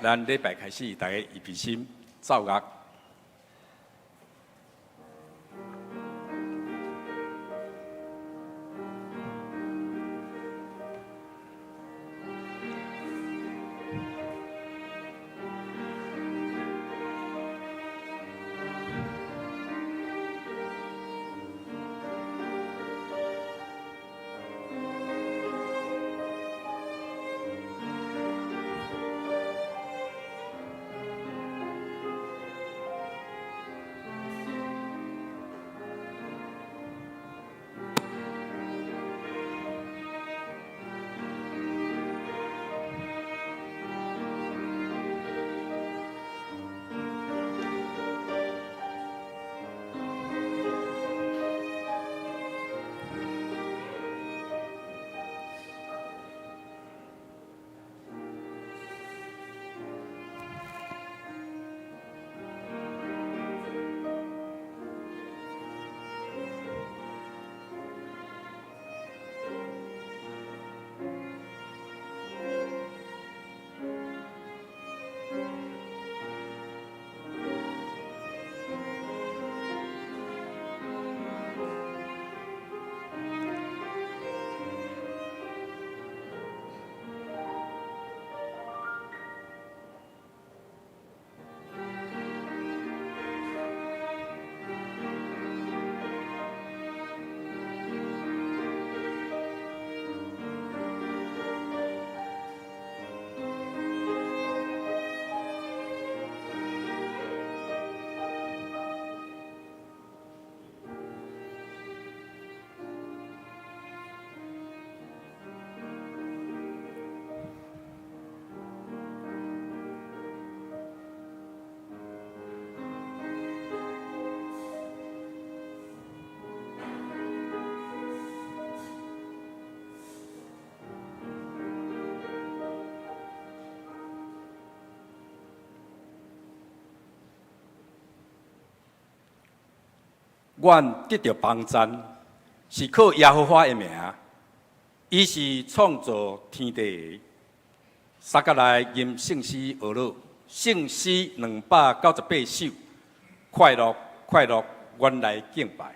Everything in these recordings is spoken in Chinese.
咱礼拜开始，大家预备心，奏乐。阮得到帮赞，是靠耶和华的名。伊是创造天地的。撒迦来吟圣诗学了，圣诗298首，快乐快乐，阮来敬拜。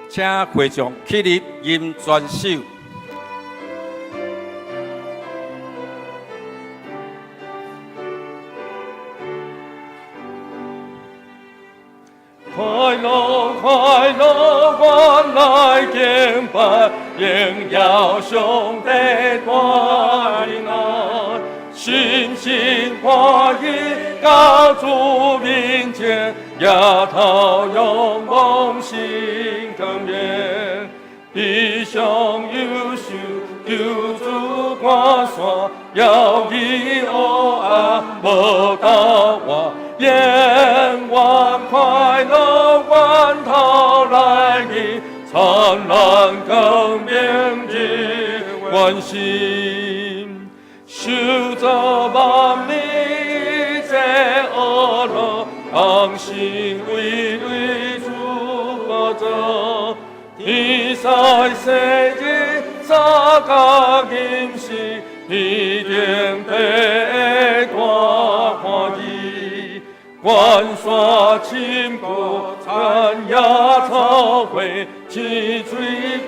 请会众起立吟全首。快乐快乐，阮来敬拜，荣耀上帝大能，心心欢喜到主面前，夜头仰望心甘愿，地上优秀救主看山，要伊黑暗无到我。愿我快乐，源头来去，灿烂更明日愿心，受造万民这恶乐，当心为主保守，天灾世日早甲今时，一定得大欢喜。关山深谷，残野草灰，青水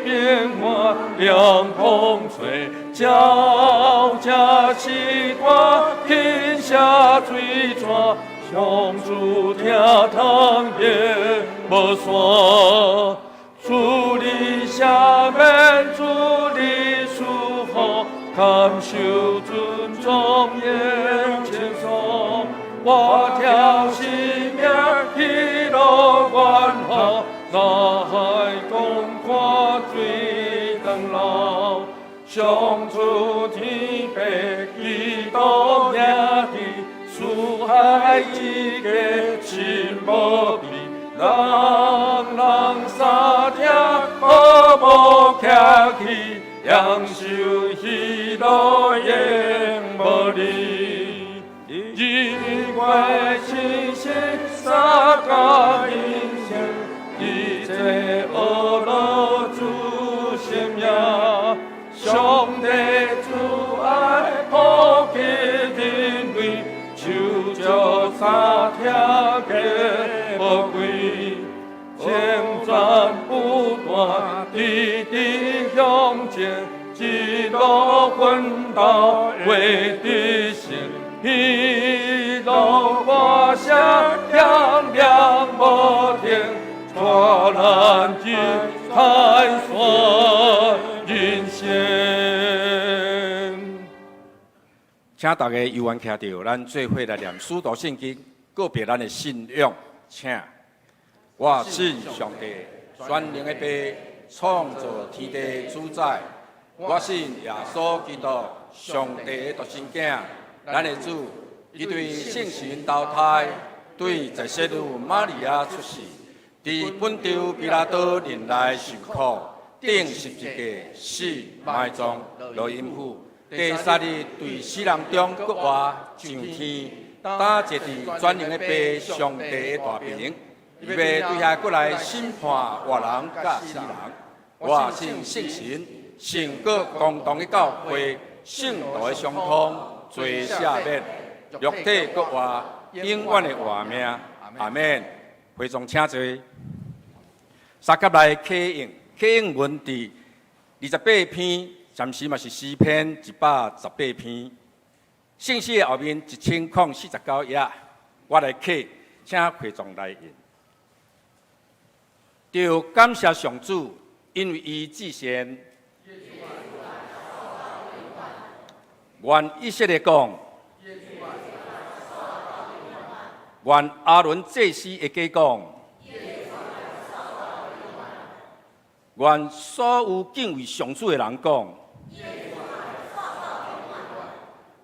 变化，凉风吹，鸟只西瓜，天下水泉，上主听堂也无山，主你下面，主你祝福，感受尊重也轻松。我跳心命，喜乐愿好，那海共看水长老，上主天白，基督也地，四海一家心无比。去，扬手喜乐永无离。日月星星三角人生，一切恶乐主心命。上帝主爱普及人类，手足三听嘅宝贵。千转不断，直直向前，一路奋斗为的心，一路歌声亮亮无停，传咱精彩说人生。请大家犹原徛着，咱做伙来念使徒圣经，告别咱的信仰，请。我信上帝，全能的父，创造天地主宰。我信耶稣基督，上帝的独生囝，咱的主，伊对圣神投胎，对在世女玛利亚出世，伫本州比拉多任内受苦，顶十字架死埋葬，落阴府。第三日对死人中搁活上天，打坐伫全能的父上帝的大屏。伊要对遐过来审判活人甲死人。我信圣神，信各共同的教会，圣道的相通，罪赦免，肉体各活，永远的活命。阿免。会众请坐。三甲来启应，启应文第28篇，暂时嘛是诗篇118篇。圣诗的后面1049页，我来启，请会众来应。就感谢上主，因为伊至善。愿以色列讲，愿阿伦祭司的家讲，愿所有敬畏上主的人讲。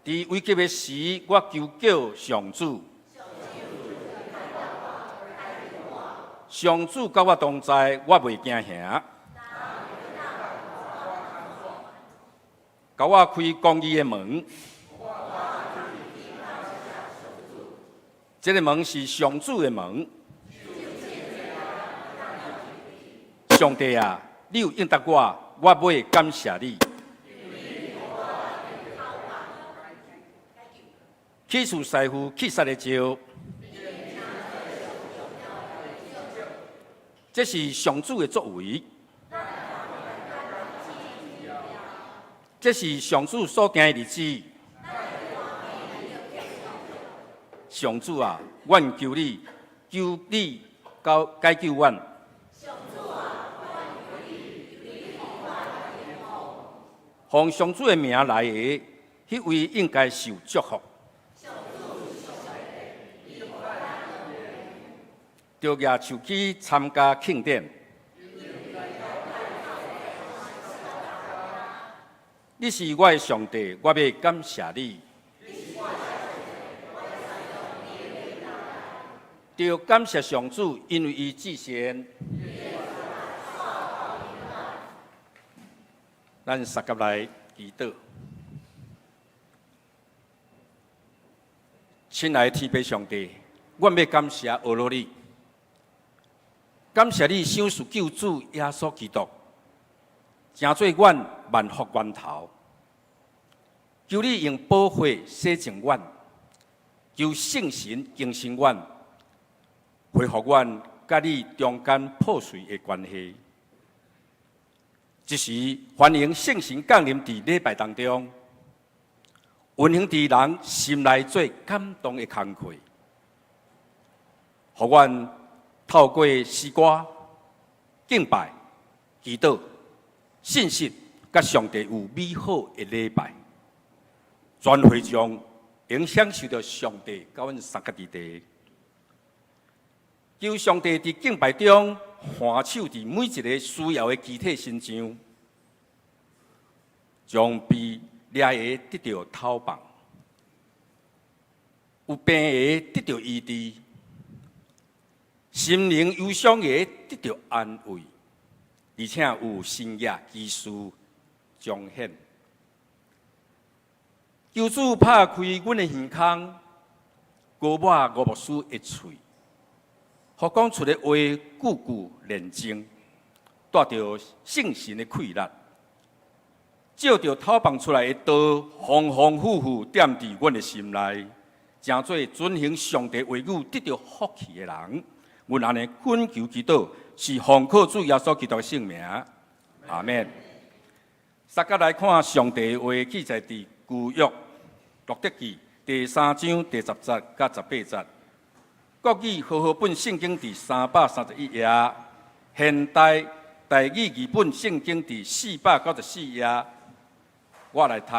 伫危急的时，我求救上主。上主甲我同在，我袂惊吓。甲我开公义的门。这个门是上主的门。上帝啊，你有应答我，我要感谢你。起厝师傅气杀的招。这是上主的作为，这是上主所行的日子。上主啊，愿求你，求你解救阮。奉上主的名来的，迄位应该受祝福。着举手机参加庆典，你是我的上帝，我要感谢你。着感谢上主，因为伊至善。咱三甲来祈祷，亲爱的天父上帝，我要感谢俄罗你。感谢你赏赐救主耶稣基督，成做阮万福源头。求你用宝血洗净阮，求圣神更新阮，恢复阮甲你中间破碎的关系。这时欢迎圣神降临伫礼拜当中，运行伫人心内最感动的工课，互阮透过诗歌、敬拜、祈祷、信息，甲上帝有美好的礼拜，全会众能享受到上帝甲阮三甲之地。求上帝伫敬拜中看守伫每一个需要的肢体身上，将被掠的得到讨棒，有病的得到医治。心灵忧伤的得到安慰，而且有新业技术彰显。求主拍开阮的耳孔，高抹吴牧师的喙，互讲出的话句句认真，带着圣神的气力，照着透放出来的道，丰丰富富点伫阮的心内，成做遵行上帝话语得到福气的人。阮安尼恳求祈祷，是奉靠主耶稣基督的圣名，阿免。萨甲来看上帝的话记载伫旧约路德记第3章第10节甲18节。国语和合本圣经第331页，现代台语译本圣经第494页。我来读。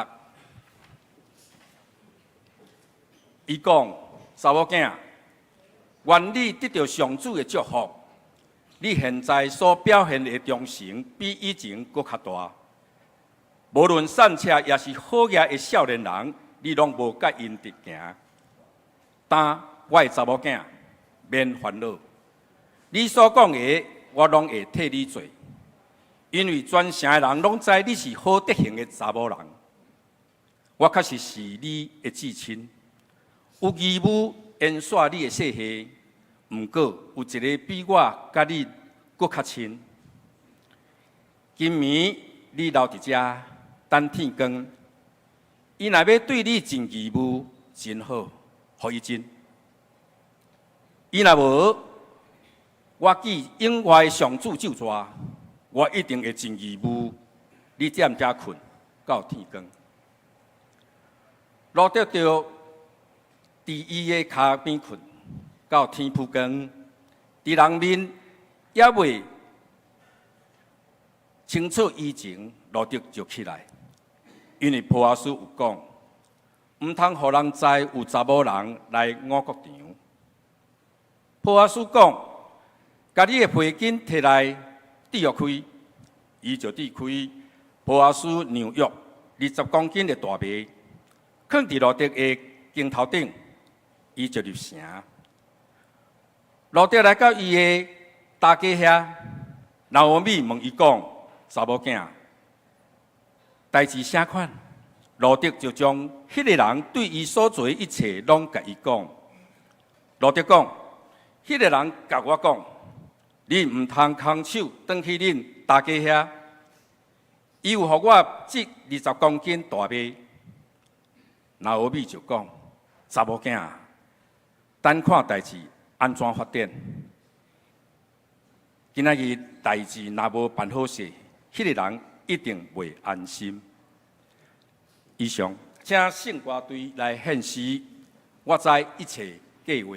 伊讲：查某囝，愿你得到上主的祝福。你现在所表现的忠诚，比以前搁较大。无论善车也是好业的少年人，你拢无甲因直行。但我的查某囝，免烦恼。你所讲的，我拢会替你做，因为全城的人拢知你是好德行的查某人。我确实是你的至亲，有义务延续你的世系。毋过有一个比我甲你搁较亲。今暝你留伫遮等天光，伊若要对你尽义务，真好，互伊尽。伊若无，我记永外的上主咒抓，我一定会尽义务。你踮遮困到天光。路德着伫伊的骹边困到天曝光，伫人面也未清楚以前，路德就起来，因为波阿斯有讲，毋通互人知有查某人来我国场。波阿斯讲，家己的皮筋摕来抵约开，伊就抵开波阿斯牛约20公斤的大麦，放伫路德的肩头顶，伊就入城。路德来到伊的大家遐，拿俄米问伊讲：查某囝，代志啥款？路德就将迄个人对伊所做的一切拢甲伊讲。路德讲：迄个人甲我讲，你毋通空手转去恁大家遐。伊有互我这20公斤大麦。拿俄米就讲：查某囝，等看代志安怎发展。今仔日代志若无办好势，迄个人一定袂安心。以上，请圣歌队来献诗，我知一切计划。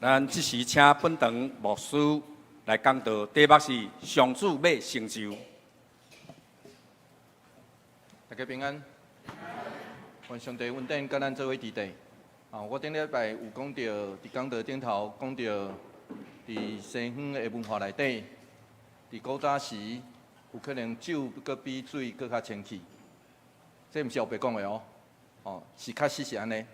咱即时请本堂牧师来讲道，题目是上主要成就。大家平安。愿上帝恩典甲咱做伙伫地。我顶礼拜有讲到，伫讲道顶头讲到，伫西方的文化内底，伫古早时有可能酒搁比水搁较清气。这毋是后白讲的哦，是确实是安尼。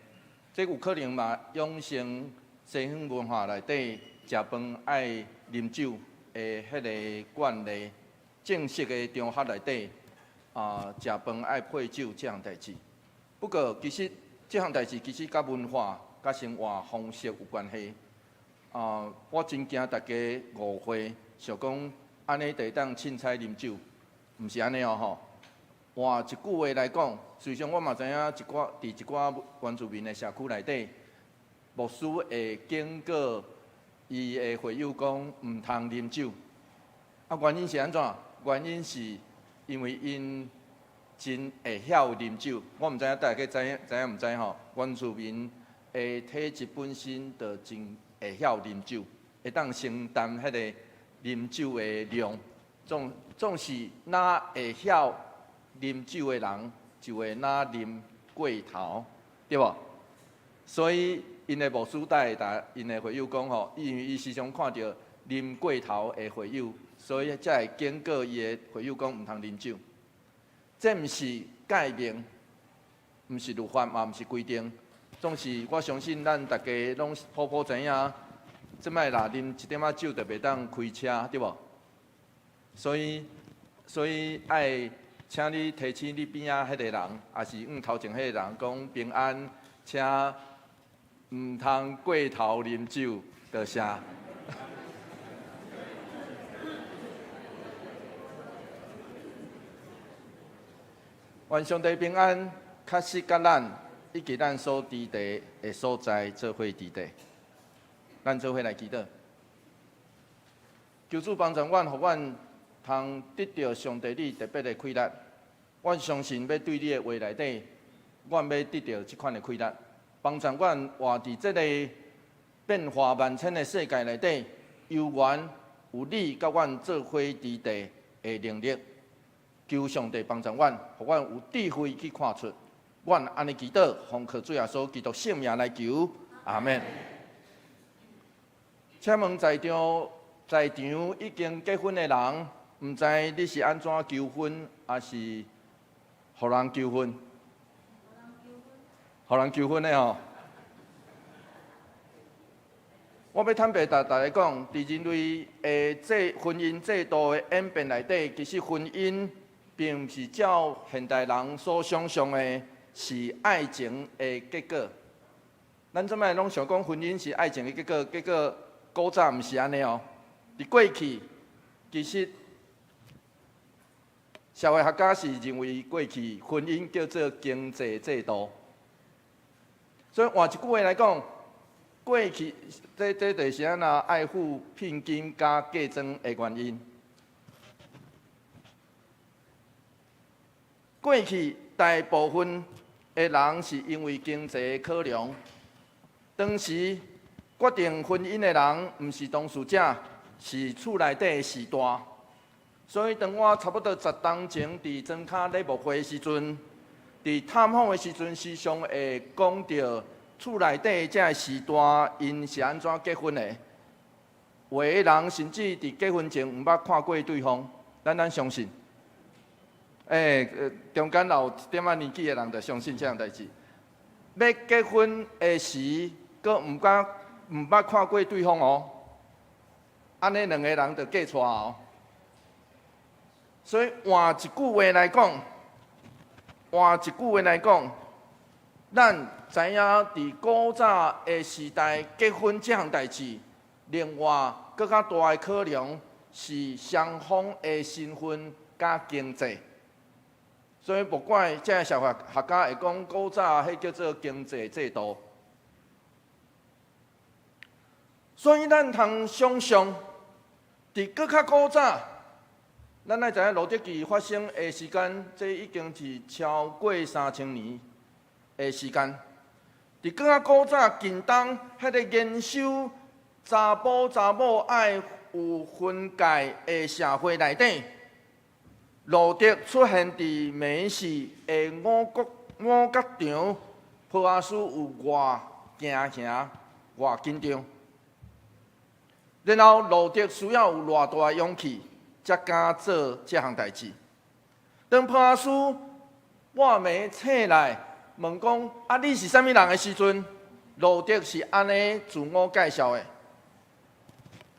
这有可能嘛养成西方文化内底食饭爱啉酒的迄个惯例，正式的中学内底食饭爱配酒这项代志。不过其实这项代志其实甲文化、甲生活方式有关系。我真惊大家误会，想讲安尼就当凊彩啉酒，毋是安尼吼。换一句话来讲，虽然我嘛知影伫一寡原住民的社区内底，牧师会警告伊的会友讲毋通啉酒。原因是安怎？原因是因为因真会晓啉酒。我毋知影大家知影毋知吼？原住民的体质本身就真会晓啉酒，会当承担迄个啉酒的量。总是哪会晓啉酒的人，就会哪啉过头，对无？所以因的牧师带因的会友讲吼，因为伊时常看到啉过头的会友，所以才会警告伊的会友讲毋通啉酒。这毋是诫命，毋是律法，嘛毋是规定。总是我相信咱大家拢普普知影，即摆若啉一点仔酒就袂当开车，对无？所以爱。请你提醒你边仔迄个人，也是头前迄个人讲平安，请毋通过头啉酒，多谢。愿上帝平安，确实甲咱以及咱所伫地的所在做伙伫地，咱做伙来祈祷，求主帮助阮，互阮通得到上帝你特别的开力。阮相信要对你的话内底，阮要得到即款的开力，帮助阮活伫即个变化万千的世界内底，有缘有你甲阮做伙伫地的能力。求上帝帮助阮，互阮有智慧去看出。阮安尼祈祷，奉靠主耶稣基督圣名来求，阿免。请问在场已经结婚的人，毋知你是安怎求婚，还是互人求婚？互人求婚的吼。我要坦白大家讲，伫人类这婚姻制度的演变内底，其实婚姻并毋是照现代人所想象的，是爱情的结果。咱即摆拢想讲婚姻是爱情的结果，结果古早毋是安尼哦。伫过去，其实社会学家是认为过去婚姻叫做经济制度。所以换一句话来讲，过去这就是安那爱付聘金加嫁妆的原因。过去大部分的人是因为经济考量，当时决定婚姻的人毋是当事者，是厝内底的士大。所以当我差不多10冬前伫庄脚礼牧会的时阵，伫探访的时阵，时常会讲到厝内底这士大因是安怎结婚的。有的人甚至伫结婚前毋捌看过对方，咱相信。中间有一点仔年纪的人就相信这样代志。要结婚的时，阁毋捌看过对方哦，安尼两个人就嫁出哦。所以换一句话来讲，咱知影伫古早的时代，结婚这项代志，另外更较大的考量是双方的身份甲经济。所以不管这社会学家会讲，古早迄叫做经济制度。所以咱通想象，伫搁较古早，咱爱知影罗德记发生的时间，这已经是超过3000年的时间。伫搁较古早近东，迄个研修查甫查某爱有分界的社会内底，路德出现伫美市的五角场，波阿斯有偌惊吓、偌紧张。然后路德需要有偌大的勇气，才敢做这项代志。当波阿斯半暝醒来，问讲：啊，你是啥物人的时阵，路德是安尼自我介绍的。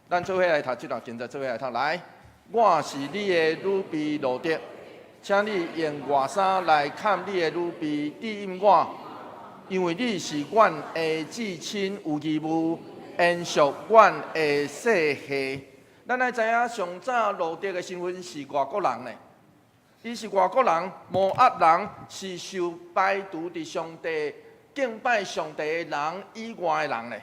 咱做伙来读这段经节，做伙来读。来，我是你的女婢路德，请你用外衫来砍你的女婢低音我，因为你是阮的至亲有义务延续阮的世系。咱来知影，上早路德的身份是外国人呢。伊是外国人，摩押人，是受排除伫上帝敬拜上帝的人以外的人呢。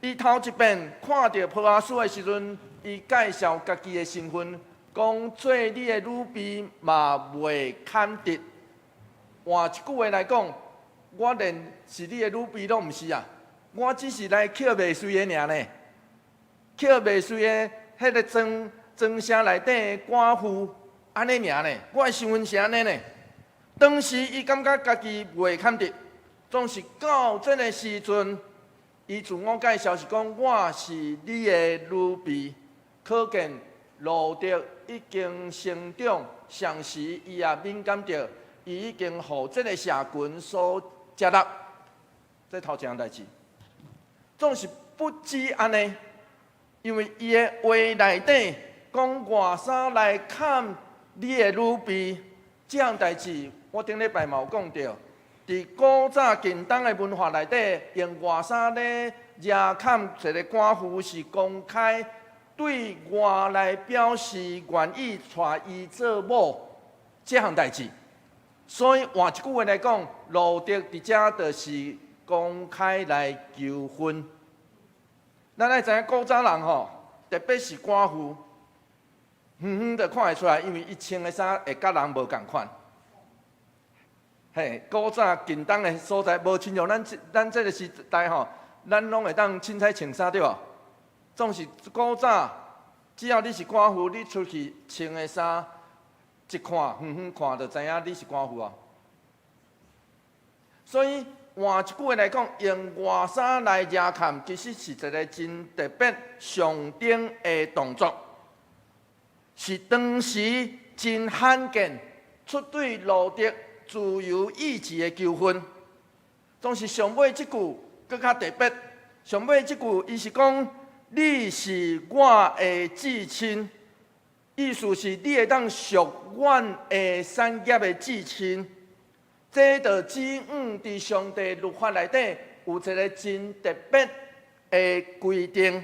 伊头一遍看到波阿斯的时阵，伊介绍家己的身份，讲做你的女婢嘛袂堪得。换一句话来讲，我连是你的女婢拢毋是啊，我只是来捡袂碎的尔呢。捡袂碎的迄个庄城内底的寡妇，安尼尔呢。我的身份是安尼呢。当时伊感觉家己袂堪得，总是到这个时阵。伊自我介绍是讲，我是你的女婢，可见路德已经成长，上时伊也敏感到，伊已经互这个社群所接纳。这头一项代志，总是不止安尼，因为伊的话内底讲外衫来砍你的女婢，这项代志我顶礼拜嘛有讲到。伫古早近东的文化内底，用外衫咧压砍一个寡妇是公开对外来表示愿意娶伊做某这项代志。所以换一句话来讲，路德伫遮就是公开来求婚。咱来知影古早人吼，特别是寡妇，远远就看会出来，因为伊穿的衫会甲人无共款。嘿，古早近东的所在无亲像咱这个时代吼，咱拢会当凊彩穿衫对无？总是古早，只要你是寡妇，你出去穿的衫，一看远远看就知影你是寡妇啊。所以换一句话来讲，用外衫来压砍，其实是一个真特别上等的动作，是当时真罕见出对路德自由意志的求婚。总是上尾即句更较特别，上尾即句伊是讲，你是我的至亲，意思是你会当属阮的产业的至亲。这就指伫上帝律法内底有一个真特别的规定。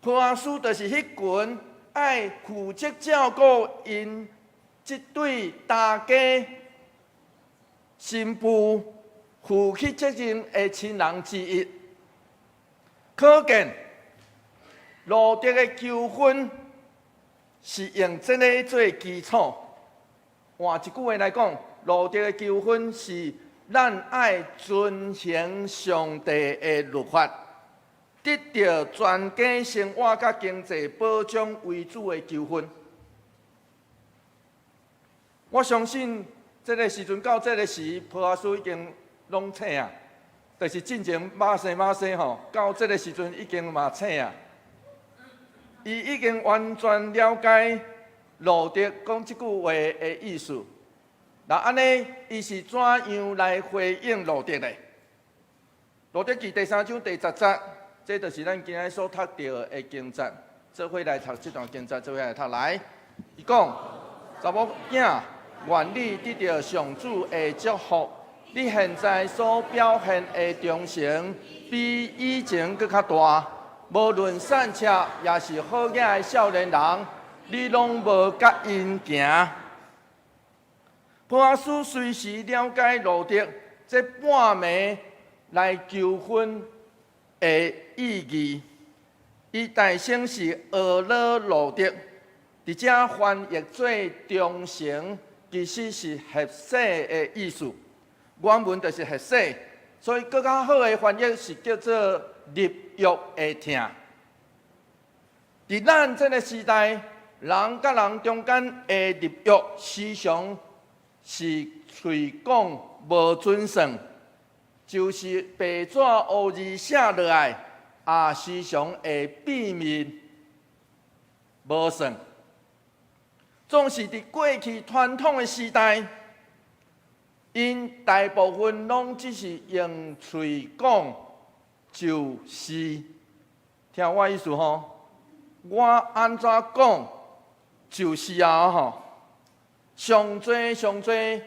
波阿斯就是迄群爱负责照顾因即对大家新妇负起责任的亲人之一。可见路德的求婚是用这个做基础。换一句话来讲，路德的求婚是咱爱遵行上帝的律法，得到全家生活甲经济保障为主的求婚。我相信这个时阵到这个时，波阿斯已经拢醒啊，就是进前马生吼，到这个时阵已经嘛醒啊。伊已经完全了解路德讲这句话的意思。那安尼，伊是怎样来回应路德的？路德记第3章第10节，这就是咱今日所读到的经节。做伙来读这段经节，做伙来读来。伊讲：查某囝，愿你得到上主的祝福。你现在所表现的忠诚，比以前搁较大。无论善车也是好野的少年人，你拢无甲因行。波阿斯随时了解路德这半暝来求婚的意义，伊大声是俄勒路德，伫遮翻译做忠诚，其实是合适的意思。原文就是合适，所以更较好的翻译是叫做立约的疼。伫咱这个时代，人甲人中间的立约，时常是嘴讲无准算，就是白纸黑字写落来，也时常会秘密无算。总是伫过去传统的时代，因大部分拢只是用嘴讲就是，听我意思吼。我安怎讲就是啊吼，上最，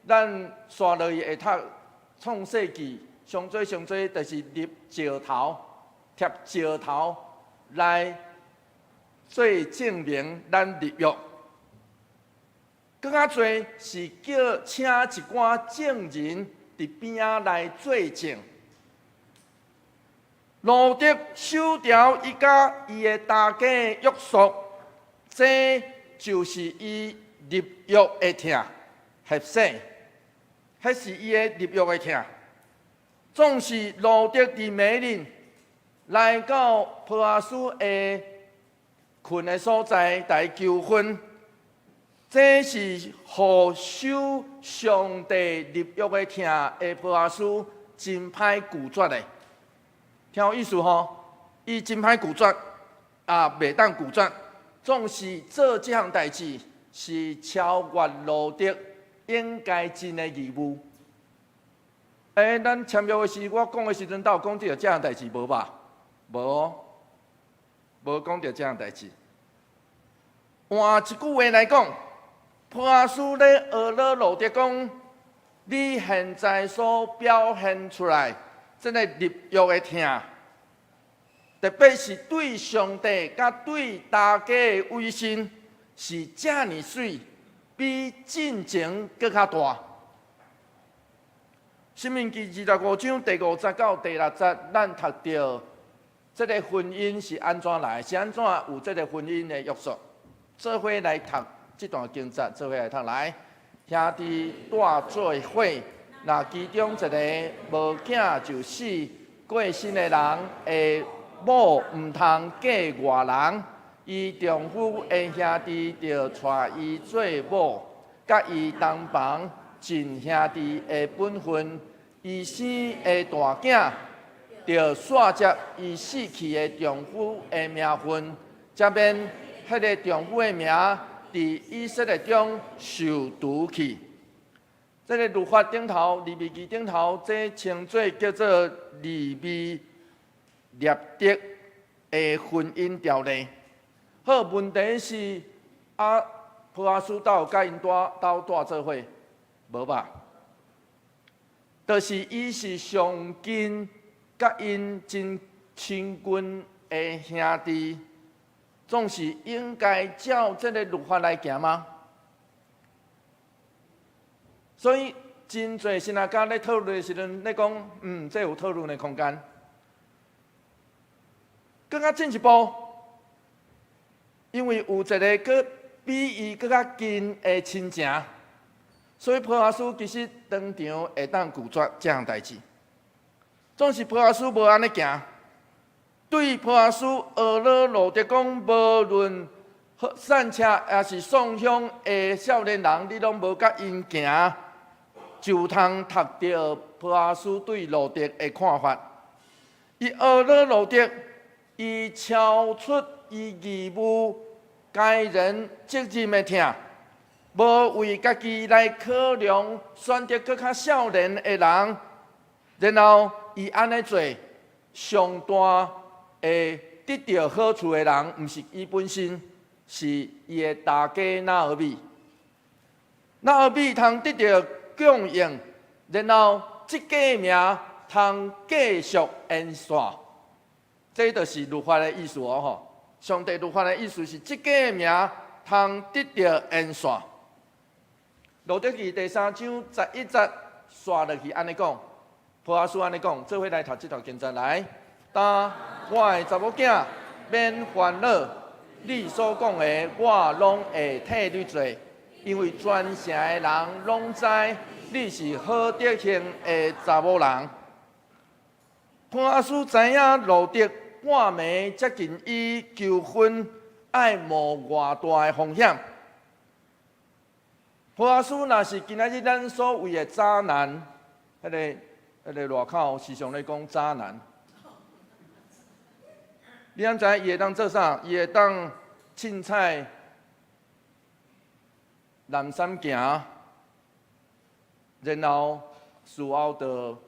咱刷落去会读创世纪，上最就是立石头，贴石头来做证明咱立约。更较侪是叫请一寡证人伫边仔来作证。路德守条伊甲伊的大家的约束，这就是伊立约的疼，合适，迄是伊的立约的疼。总是路德伫美林来到波阿斯的困的所在来求婚，这是互守上帝立约的疼的波阿斯真歹拒绝的。听有意思吼，伊真歹拒绝，也袂当拒绝，总是做这项代志是超越路德应该尽的义务。咱签约的时，我讲的时阵，有讲到这项代志无吧？无讲到这项代志。换一句话来讲，波阿斯咧学了路德讲，你现在所表现出来。这个立约的疼，特别是对上帝甲对大家的威信，是遮尔水，比进前搁较大。申命记25章第50到第60，咱读到这个婚姻是安怎来，是安怎有这个婚姻的约束。做伙来读这段经节，做伙来读来，兄弟带做伙。那其中一个无囝就死，过身的人的某毋通嫁外人，伊丈夫的兄弟就带伊做某，甲伊同房尽兄弟的本分。伊生的大囝就续接伊死去的丈夫的名分，才免迄个丈夫的名伫以色列中受除去。这个律法顶头，利未记顶头，这称作叫做利未列德的婚姻条例。好，问题是波阿斯斗甲因斗做伙，无吧？就是伊是上近甲因真亲近的兄弟，总是应该照这个律法来行吗？所以，真侪神学家咧讨论的时阵，咧讲，这有讨论的空间。更较进一步，因为有一个佮比伊佮较近的亲情，所以波阿斯其实当场会当拒绝这项代志。总是波阿斯无安尼行，对波阿斯俄勒路德讲，无论散车也是送香的少年人，你拢无甲因行。就通读到波阿斯对路德的看法，伊学了路德，伊超出伊义务该人责任的疼，无为家己来考量，选择更较少年的人，然后伊安尼做，上大会得到好处的人，毋是伊本身，是伊的大家纳尔米。纳尔米通得到供应，然后这个名通继续延续，这就是律法的意思哦吼。上帝律法的意思是这个名通得到延续。路德记第3章11节刷落去安尼讲，波阿斯安尼讲，做伙来读这段经节来。但我的查某囝免烦恼，你所讲的我拢会替你做。因为全城的人拢知你是好德行的查某人。潘阿叔知影路德半暝接近伊求婚，爱冒偌大的风险。潘阿叔若是今仔日咱所谓的渣男，迄个外口时常咧讲渣男。你敢知伊会当做啥？伊会当凊彩南山行，然后事后就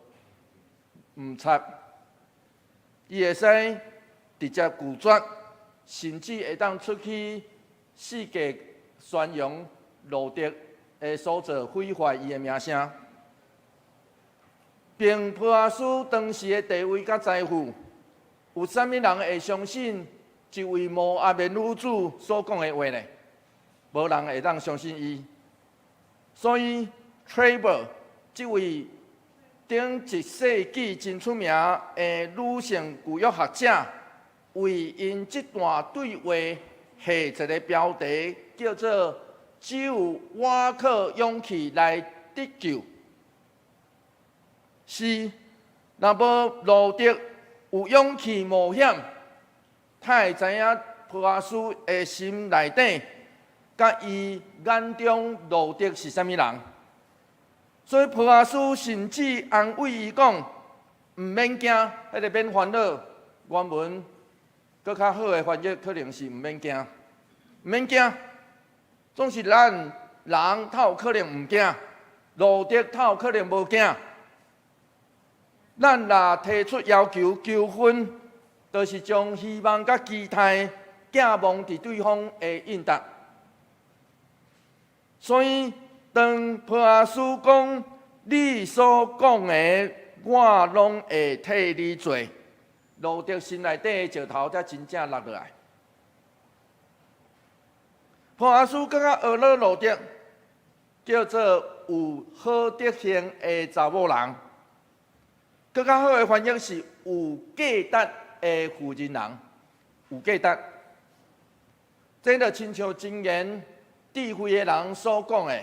唔插。伊会使直接拒绝，甚至会当出去世界宣扬路德的所做，毁坏伊的名声，并破阿叔当时的地位甲财富。有啥物人会相信一位无阿面女子所讲的话呢？无人会当相信伊。所以 Trevor 这位顶一世纪真出名的女性具约学者，为因这段对话下一个标题，叫做“只有我靠勇气来得救”。是，若无路德有勇气冒险，他会知影普阿斯的心内底，甲伊眼中路德是啥物人。所以普阿斯甚至安慰伊讲：“毋免惊，迄个免烦恼。”原文搁较好的翻译可能是毋免惊，毋免惊。总是咱人透可能毋惊，路德透可能无惊。咱若提出要求求婚，就是将希望甲期待寄望伫对方的应答。所以，当普阿斯讲你所讲的，我拢会替你做，路德心内底的石头才真正落落来。普阿斯更较学了路德，叫做有好德行的查某人。更较好的翻译是有价值的妇人人，有价值。这就亲像箴言智慧的人所讲的。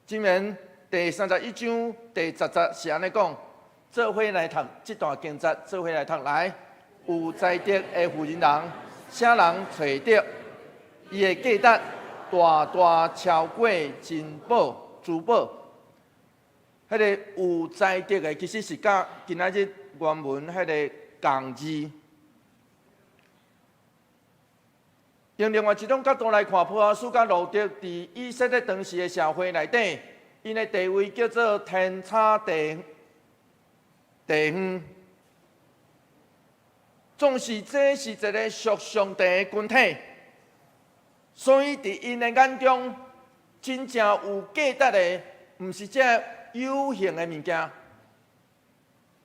箴言第31章第10节是安尼讲：做伙来读这段经节，做伙来读来。有才德的妇人人，啥人找到？伊的价值大大超过珍宝、珠宝。迄个有才德的，其实是甲今仔日原文迄个共字。用另外一种角度来看，普阿斯甲路德伫以色列当时的社会内底，因的地位叫做天差地远。总是这是一个属上帝的群体，所以伫因的眼中，真正有价值的，毋是这有形的物件。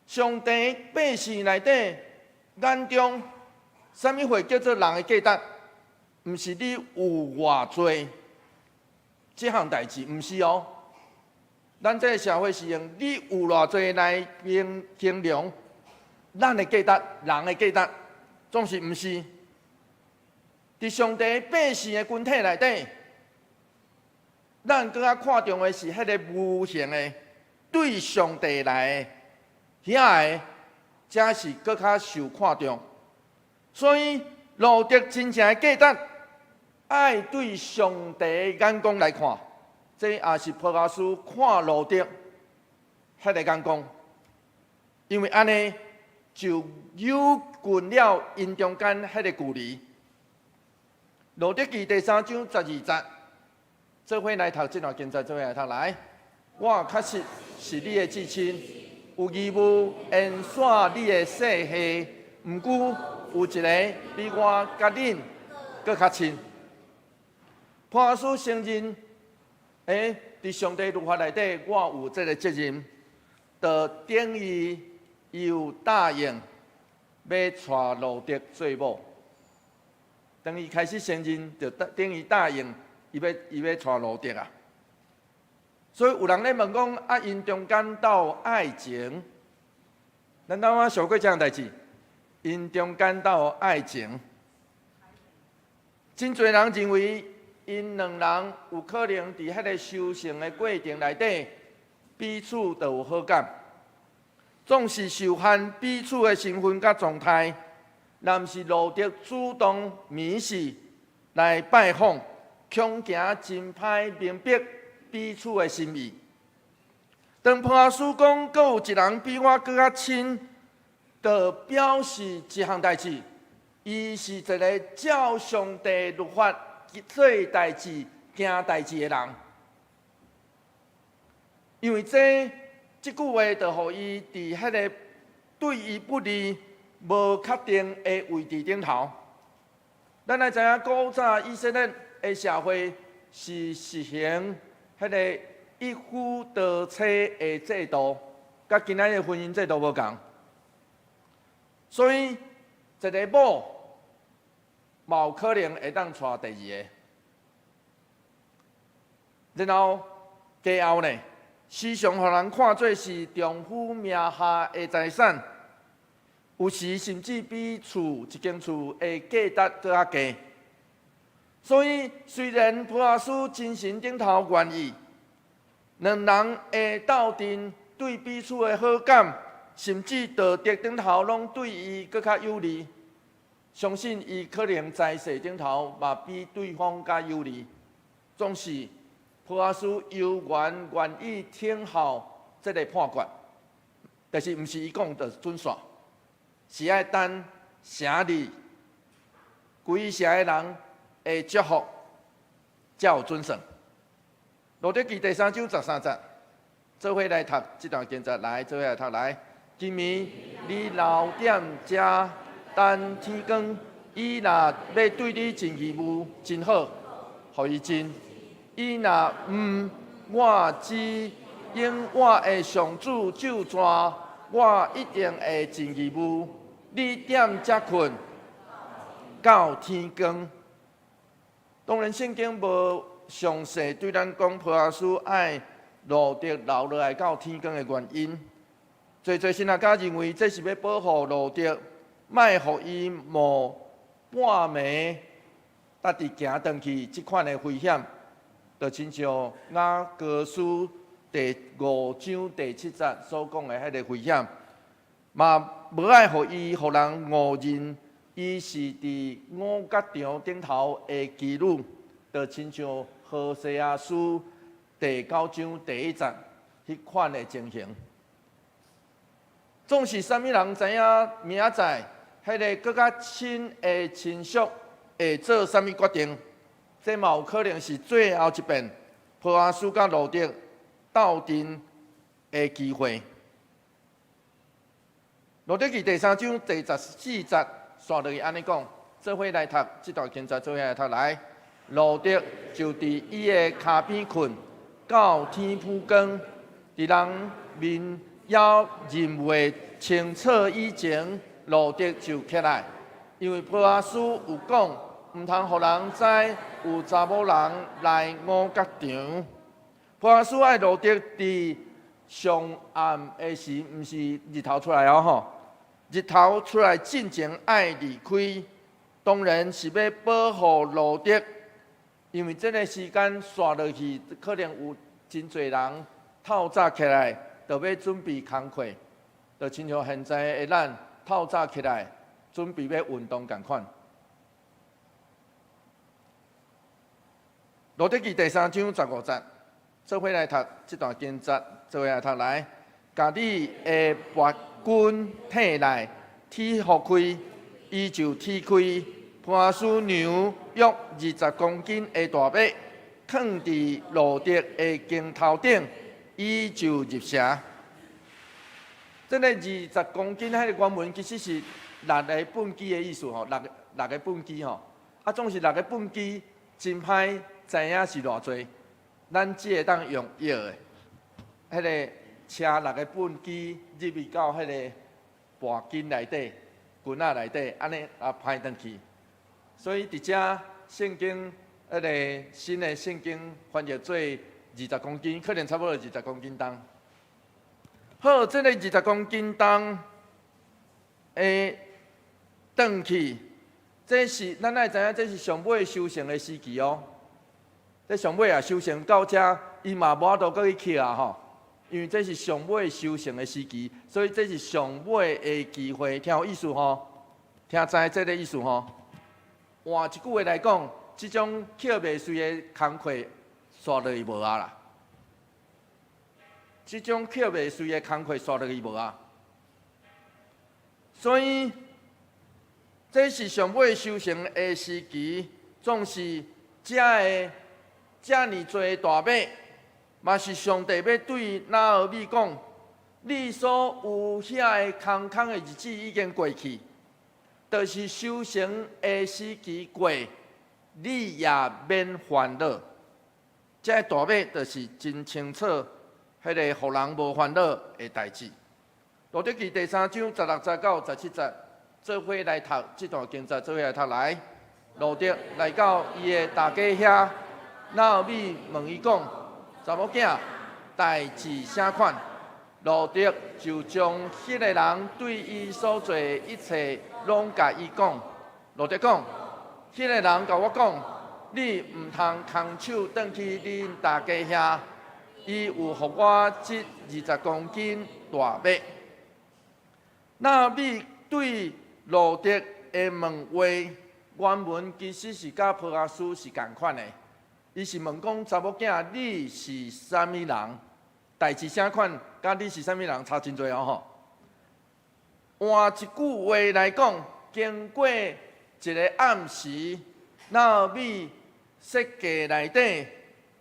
上帝百姓内底眼中，啥物货叫做人的价值？毋是你有偌济这项代志，毋是哦。咱这个社会是用你有偌济来衡量咱的价值，人的价值，总是毋是。伫上帝百姓的群体内底，咱更较看重的是迄个无形的对上帝来的，遐个才是更较受看重。所以路德真正的价值，爱对上帝的眼光来看，这也是普阿斯看路德迄个眼光，因为安尼就有近了因中间迄个距离。路德记第3章12节，做伙来读这段经节，做伙来读来。我确实是你的至亲，有义务延续你的世系，毋过有一个比我甲恁搁较亲。普阿斯承认，伫上帝律法内底，我有这个责任，就等于有答应要娶路德做某。当伊开始承认，就等于答应伊要娶路德啊。所以有人咧问讲，啊，因中间斗爱情，难道我想过这样代志？因中间斗爱情，真侪人认为因两人有可能伫迄个修行的过程内底，彼此就有好感。总是受限彼此的身份甲状态。若毋是路德主动迷视来拜访，恐惊真歹明白彼此的心意。当波阿斯讲，阁有一人比我更较亲，就表示一项代志，伊是一个照上帝律法做代志、行代志的人。因为这句话，就互伊伫迄个对伊不利、无确定的位置顶头。咱来知影，古早以色列的社会是实行迄个一夫多妻的制度，甲今仔日婚姻制度无共。所以，一个某嘛有可能会当娶第二个，然后家后呢，时常互人看做是丈夫名下的财产，有时甚至比厝一间厝的价值更较低。所以，虽然普阿斯精神顶头愿意，两人会斗阵对彼此的好感，甚至道德顶头拢对伊更较有利。相信伊可能在世顶头嘛比对方较有利，总是普阿斯犹原愿意听候这个判决，但是毋是伊讲就准煞，是爱等城里规城的人的祝福，才有准算。路得记第3章13节，做伙来读这段经节，来做伙来读来。今暝你留点遮。等天光，伊若要对你尽义务，真好，互伊尽；伊若我只用我的上主咒詛，我一定会尽义务。你点则困，到天光。当然，圣经无详细对咱讲波阿斯爱路得留落来到天光的原因。侪神学家认为，这是要保护路得。莫互伊冒半暝，搭伫行转去即款的危险，就亲像雅各书第5章第7节所讲的迄个危险，嘛无爱互伊互人误认伊是伫五角场顶头的妓女，就亲像何西阿书第9章第1节迄款的情形。总是啥物人知影明仔载？迄个更较亲的亲属会做啥物决定？这嘛有可能是最后一遍波阿斯甲路得斗阵的机会。路得记第3章第14节，刷落去安尼讲，做伙来读这段经节，做伙来读来。路得就伫伊的骹边困，到天曝光，伫人面要认为清澈以前。路得就起来，因为波阿斯有讲，毋通互人知有查某人来五角场。波阿斯爱路得伫上暗的时，毋是日头出来吼，日头出来进前爱离开，当然是要保护路得，因为这个时间刷落去，可能有真侪人透早起来，就要准备工课，就亲像现在的咱。透早起来，准备要运动共款。路得记第3章15节，做伙来读这段经节，做伙来读来。家己的拔棍体内，铁互开，伊就铁开。潘斯牛约20公斤的大马，放伫路得的肩头顶，伊就入城。这个20公斤，迄个原文其实是6个本机的意思吼，6个本机吼，总是6个本机，真歹知影是偌济，咱只会当用药的，迄个车6个本机入去到迄个盘筋内底、棍仔内底，安尼歹转去。所以伫遮圣经迄个新的圣经翻译做20公斤，可能差不多20公斤重。好，这个20公斤重的转去，这是咱爱知影，这是上尾修行的时期哦。这上尾啊，修行到遮，伊嘛无法度搁去捡啊吼，因为这是上尾修行的时期，所以这是上尾的机会。听有意思吼？听知这个意思吼？换一句话来讲，这种捡袂碎的工课刷落去无啊啦。这种捡袂碎的工课刷落去无啊。所以，这是上尾修行的时期，总是遮尔多大马，嘛是上帝要对拿俄米讲：你所有遐个空空的日子已经过去，就是修行的时期过，你也免烦恼。这大马就是真清楚，迄个互人无烦恼的代志。路得记第3章16、19、17节，做伙来读这段经节，做伙来读来。路得来到伊的大家遐，拿俄米问伊讲：查某囝，代志啥款？路得就将迄个人对伊所做一切拢甲伊讲。路得讲：迄个人甲我讲，你毋通空手转去恁大家遐，伊有予我这20公斤大马。拿俄米对路得的问话，原文其实是甲波阿斯是同款的。伊是问讲查某囝，你是啥物人？代志啥款？甲你是啥物人差真多哦吼。换一句话来讲，经过一个暗时，拿俄米设计内底，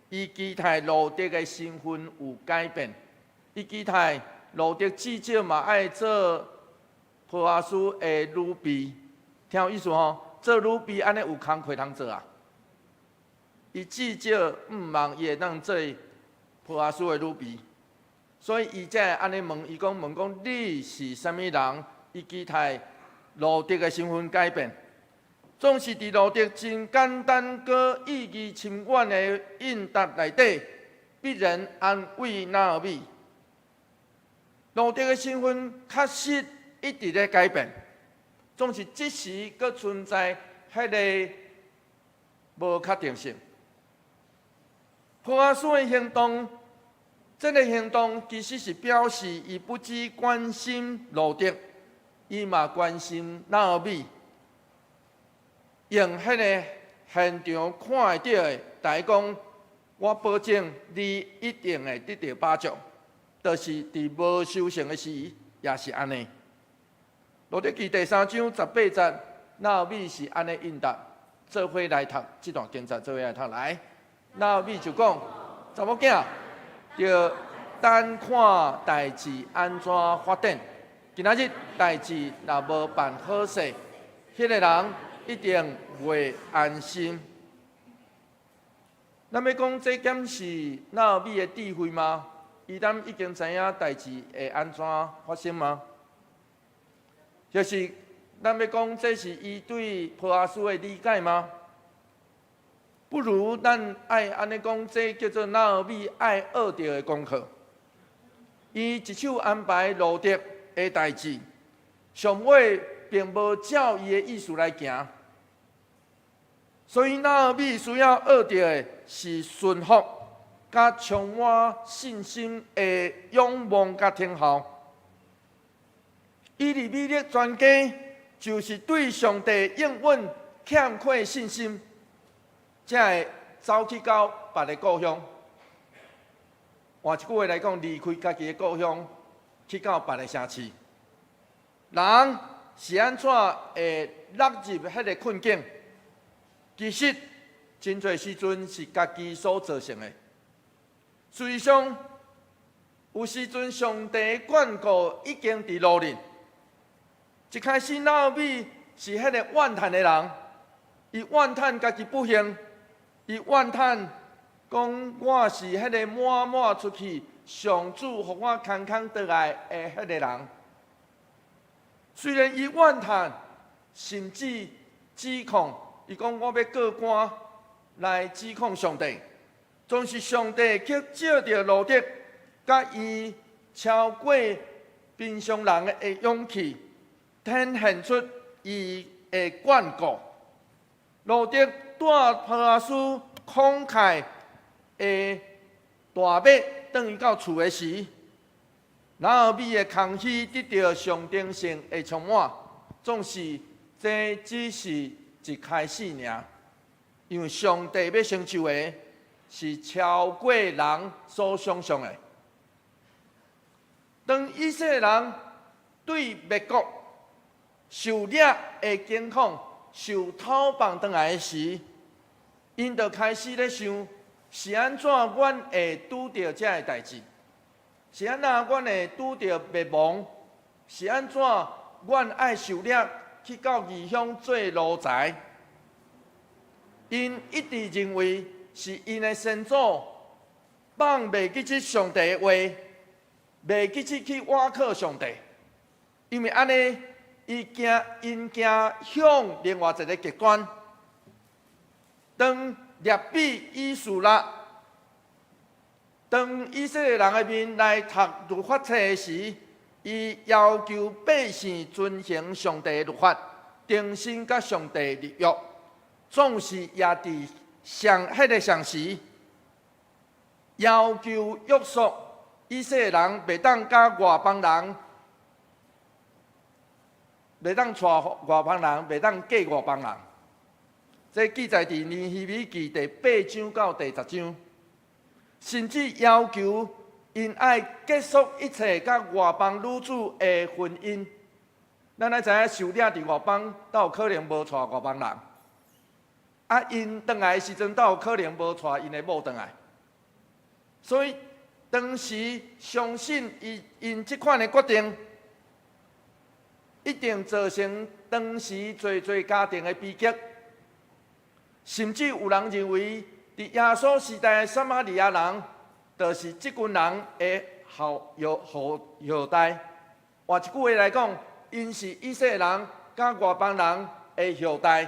伊期待路得的身份有改变，伊期待路得至少嘛爱做波阿斯的女婢，听有意思吼？做女婢安尼有工课通做啊？伊至少毋茫伊会当做波阿斯的女婢，所以伊才会安尼问伊讲你是啥物人？伊期待路得的身份改变，总是伫路得真简单搁意义深远的应答内底，必然安慰拿俄米。路得的身份确实一直在改变，总是即时搁存在迄个无确定性。波阿斯的行动，这个行动其实是表示伊不只关心路得，伊嘛关心拿俄米。用迄个现场看会到的，大家讲，我保证你一定会得到帮助。就是伫无修行的时，也是安尼。路得记第3章18节，拿俄米是安尼应答，做伙来读这段经节，做伙来读来。拿俄米就讲：查某囝，着等看代志安怎发展。今仔日代志若无办好势，迄个人一定袂安心。咱要讲这检是拿俄米的智慧吗？伊当已经知影代志会安怎发生吗？就是咱要讲这是伊对波阿斯的理解吗？不如咱爱安尼讲，这叫做拿俄米爱学到的功课。伊一手安排路得的代志，上尾并无照伊的意思来行，所以拿俄米需要学到的是顺服，甲充满信心的仰望甲听候。伊入米勒全家，就是对上帝应允欠缺信心，才会走去到别个故乡。换一句话来讲，离开家己的故乡，去到别个城市。人是安怎会落入迄个困境？其实真侪时阵是家己所造成的。事实上，有时阵上帝的眷顾已经伫路里。一开始拿俄米是迄个怨叹的人，伊怨叹家己不幸，伊怨叹讲我是迄个满满出去，上主互我空空倒来的迄个人。虽然伊怨叹，甚至指控，伊讲我要告官来指控上帝，总是上帝去借着路得，甲伊超过平常人的勇气。展现出伊的眷顾，路得带波阿斯慷慨的大马转移到厝的时，然而美的空虚得到象征性的充满，总是这只是一开始尔。因为上帝要成就的，是超过人所想象的。当以色列人对灭国受掠的境况受讨放回来的时，因就开始咧想：是安怎阮会拄到这个代志？是安怎阮会拄到灭亡？是安怎阮爱受掠去到异乡做奴才？因一直认为是因的先祖放袂记起上帝的话，袂记起去倚靠上帝，因为安尼，因惊向另外一个极端。当列比以斯拉，当以色列人的面来读律法册的时，伊要求百姓遵行上帝的律法，忠心甲上帝立约。总是也伫迄个上时，要求约束以色列人，袂当甲外邦人，袂当带外邦人，袂当嫁外邦人。这记载伫尼希米记第8章到第10章，甚至要求因爱结束一切甲外邦女子的婚姻。咱爱知影，受掠伫外邦，倒有可能无带外邦人。因回来的时阵，倒有可能无带因的某回来，所以当时相信因这款的决定，一定造成当时侪家庭的悲剧，甚至有人认为，伫耶稣时代的撒玛利亚人，就是这群人的后代。换一句话来讲，因是以色列人甲外邦人的后代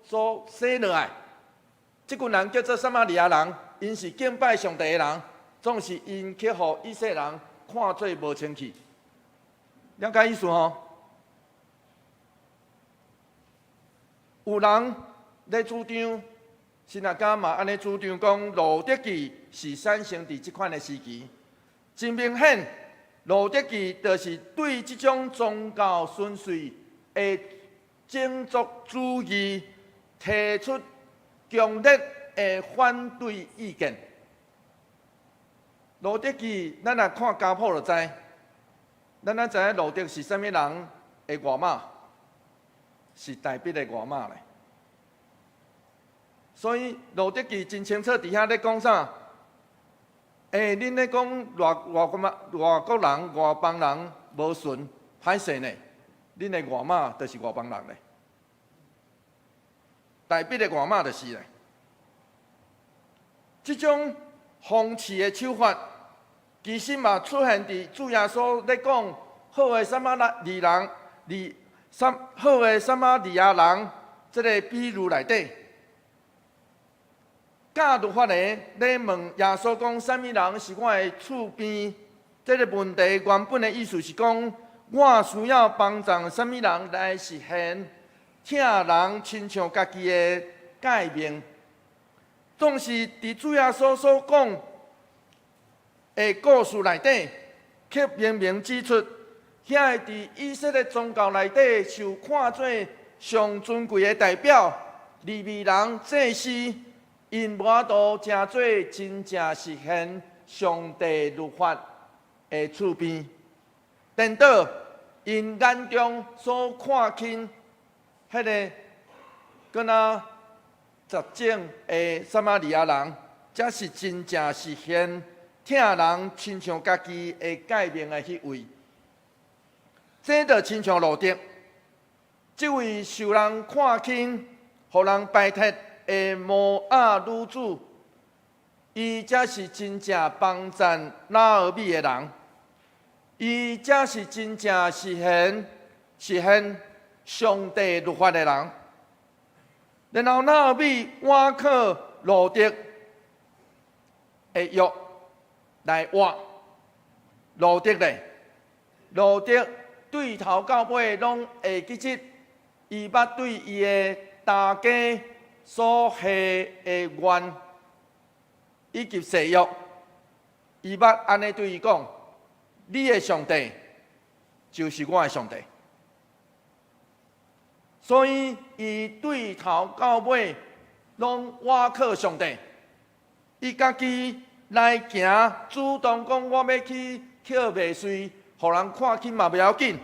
所生落来，这群人叫做撒玛利亚人，因是敬拜上帝的人，总是因去互以色列人看做无清气。了解意思吼？有人咧主张，新学家嘛安尼主张讲，路德记是产生伫即款的时期，真明显，路德记就是对即种宗教顺序的种族主义提出强烈的反对意见。路德记，咱若看家谱就知，咱知影路德是啥物人的外妈，是大笔的外妈咧。所以路德记真清楚伫遐咧讲啥？恁咧讲外国人、外邦人无顺歹势呢？恁的外妈就是外邦人咧。大笔的外妈就是咧，这种讽刺的手法，其实嘛出现伫主耶稣咧讲好的撒玛利亚人这个比喻内底。教律法的咧问耶稣讲，啥物人是我的厝边？这个问题原本的意思是讲，我需要帮助啥物人来实现？请人亲像家己的诫命，总是伫主耶稣所讲的故事内底，却明明指出，遐个伫以色列宗教内底受看做上尊贵的代表，利未人祭司，因无法度真做真正实现上帝律法的厝边，颠倒因眼中所看轻。迄个敢若杂种的撒玛利亚人，才是真正实现听人亲像家己的诫命的迄位。这就亲像路德，这位受人看轻、互人排斥的摩押女子，伊才是真正帮赞拿俄米的人，伊才是真正实现上帝律法的人，然后拿俄米倚靠路德的约来活路德咧，路德对头到尾拢会记起，伊捌对伊的大家所下的愿以及誓约，伊捌安尼对伊讲：你的上帝就是我的上帝。所以，伊对头到尾拢倚靠上帝，伊家己来行，主动讲我要去捡麦穗，互人看起嘛袂要紧。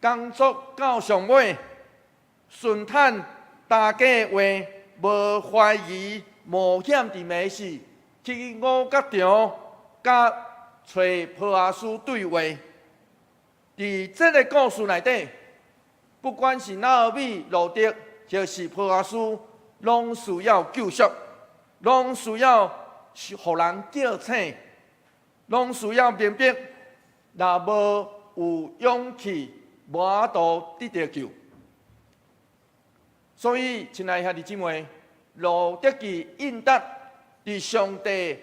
工作到上尾，顺坦大家话，无怀疑，冒险伫美事，去五角场甲找波阿斯对话。伫这个故事内底，不管是拿俄米、路德，或是波阿斯，拢需要救赎，拢需要互人叫醒，拢需要明白，若无有勇气，无法度得到救。所以，亲爱兄弟姊妹，路德记应答伫上帝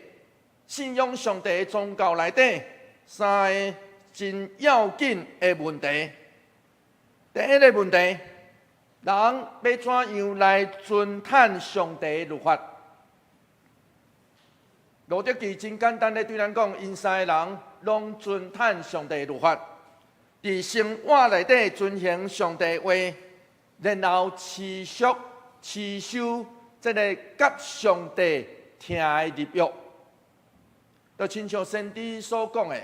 信仰上帝的宗教内底三个真要紧的问题。第一个问题，人要怎样来遵坦上帝的律法？路德记真简单的对咱讲，因三个人拢遵坦上帝的律法，伫生活内底遵行上帝的话，然后持续持守这个甲上帝听的立约。就亲像先知所讲的，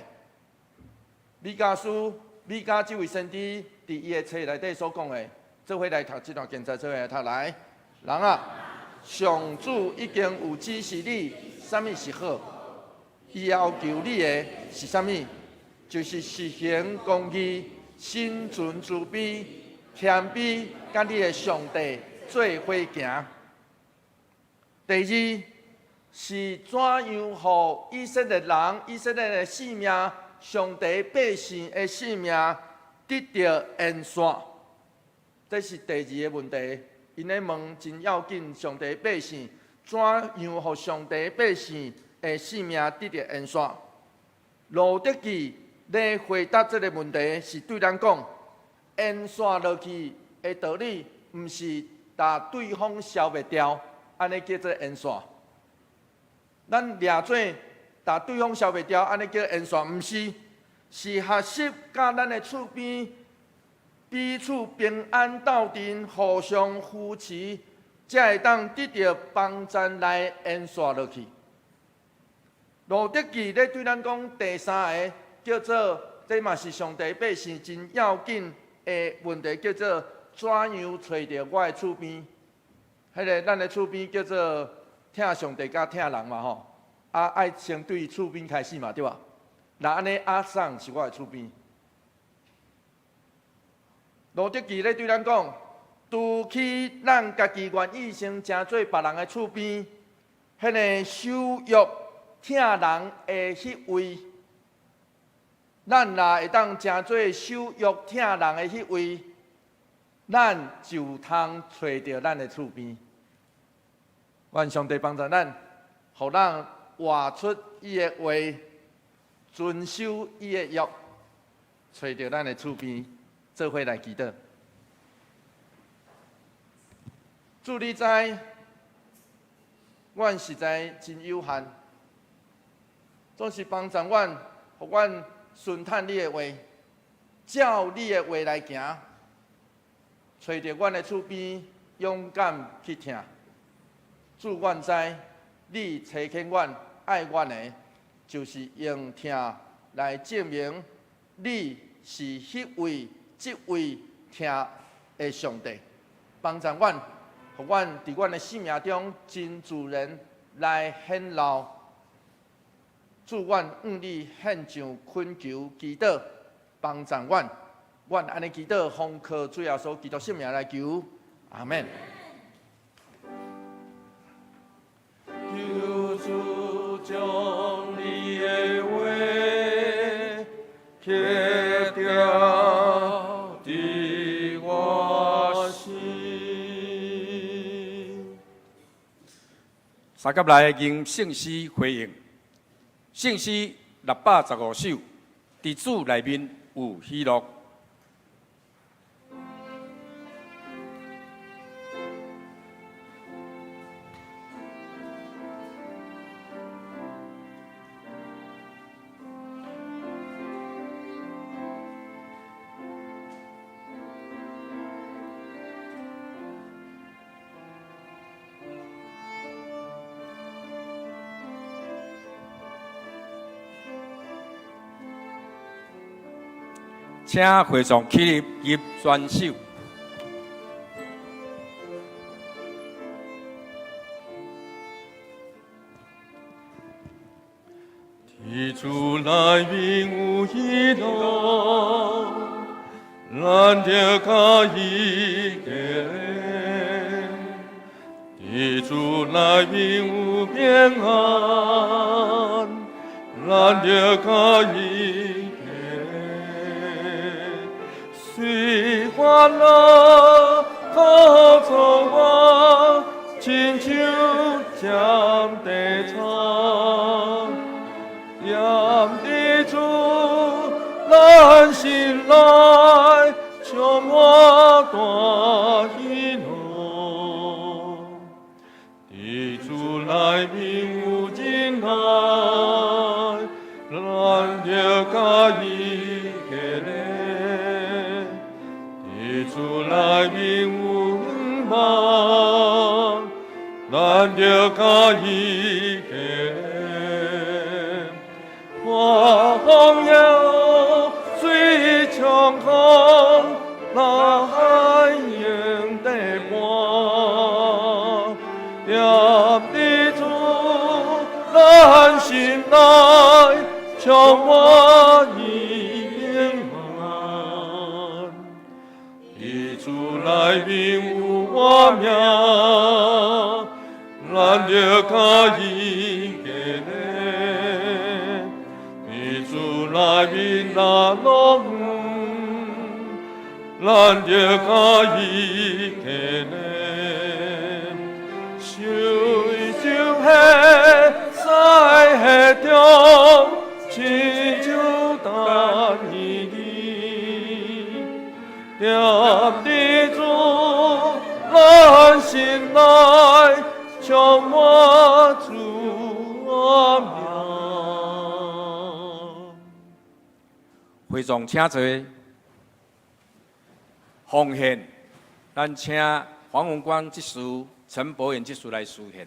米迦这位先知伫伊的册内底所讲的，做伙来读这段经节，做伙来读来。人啊，上主已经有指示你，啥物是好，伊要求你的是啥物？就是实行公义、心存慈悲、谦卑，甲你的上帝做伙行。第二是怎样互以色列人、以色列的性命、上帝百姓的性命得到延续？这是第二个问题。因咧问真要紧，上帝百姓怎样互上帝百姓的性命得到延续？路德记咧回答这个问题，是对咱讲，延续落去的道理，毋是把对方消灭掉，安尼叫做延续。咱掠做把对方消灭掉，安尼叫延续，毋是，是学习甲咱的厝边彼此平安斗阵，互相扶持，才会当得到帮助来延续落去。路德记咧对咱讲第三个叫做，这嘛是上帝百姓真要紧的问题，叫做怎样找到我的厝边？迄个咱的厝边叫做听上帝甲听人嘛吼，爱先对厝边开始嘛，对吧？那安尼阿送是我的厝边。路德记咧对咱讲，除去咱家己愿意先成做别人的厝边，迄个羞辱听人的迄位，咱若会当成做羞辱听人的迄位，咱就通找到咱的厝边。愿上帝帮助咱，互咱活出伊的话，遵守伊的约，找到咱的厝边。做伙来祈祷。主你知，阮实在真有限，总是帮助阮，互阮顺探你的话，照你的话来行，找到阮的厝边，勇敢去听。主阮知，你找起阮、爱阮的，就是用听来证明你是迄位。这位听的上帝帮助阮，互阮伫阮的生命中真自然来显露。祝阮向你献上恳求祈祷，帮助阮。阮安尼祈祷，奉靠主耶稣基督圣名来求，阿门。求主将你的话撇掉。三甲内用圣诗回应，圣诗615首，伫主内面有喜乐。请会场起立及转手。天主来明有喜乐，咱着甲伊敬礼。天主来明有平安，咱着甲伊敬礼。虽欢乐靠走我，亲像尖地草。念地主，咱心内充满大喜乐。地主来明有真爱，咱着甲伊敬礼。地主来明有远望，咱着甲伊敬礼。荒野水长空，那海洋地伴。念地主，咱心内充满伊平安。地主来明有我命，咱着甲伊敬礼。来面那落雨，咱着甲伊敬礼。想想海西中，亲像等伊哩。念地主，咱心内充满主我名。会众请坐，奉献，咱请黄文光执事、陈博彦执事来书献。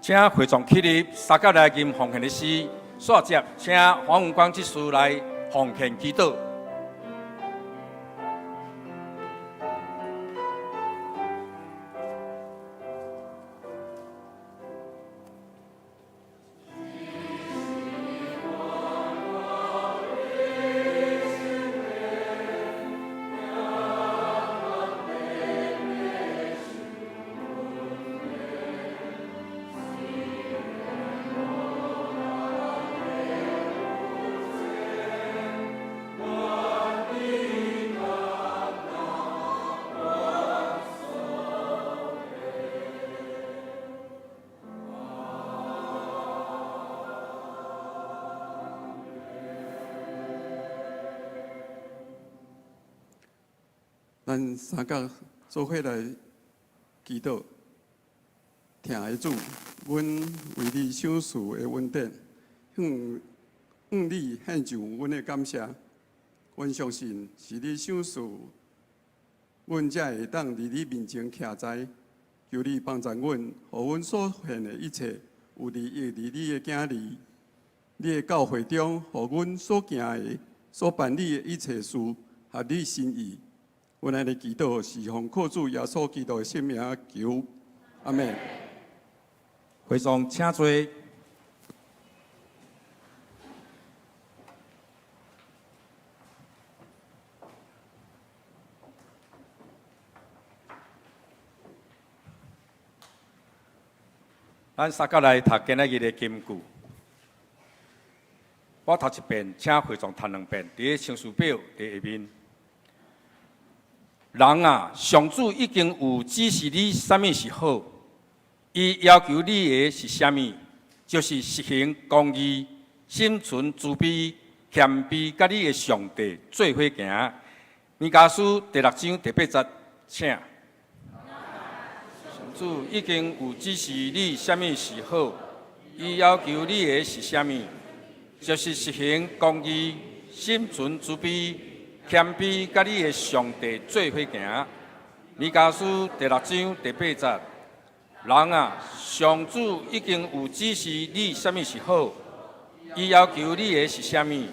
请会众起立，三角来吟奉献的诗。续接，请黄文光执事来奉献祈祷。咱三角做伙来祈祷，听的主，阮为你赏赐的恩典，向你献上阮的感谢。阮相信是你赏赐，阮才会当伫你面前徛在，求你帮助阮，互阮所献的一切有利益伫你的囝儿、你的教会中，互阮所行的、所办理的一切事合你心意。阮安尼祈祷是奉靠主耶稣基督的圣名求，阿门。会上请坐。咱三角来读今仔日的金句。我读一遍，请会众读两遍。伫个程序表伫下面。人啊，上主已经有指示你啥物是好，伊要求你的是啥物？就是实行公义、心存慈悲、谦卑，甲你的上帝做伙行。弥迦书第6章第8节，请。主已经有指示你啥物是好，伊要求你的是啥物？就是实行公义、心存慈悲、谦卑，甲你的上帝做伙行。弥迦书第6章第8节，人啊，上主已经有指示你啥物是好，伊要求你的是啥物？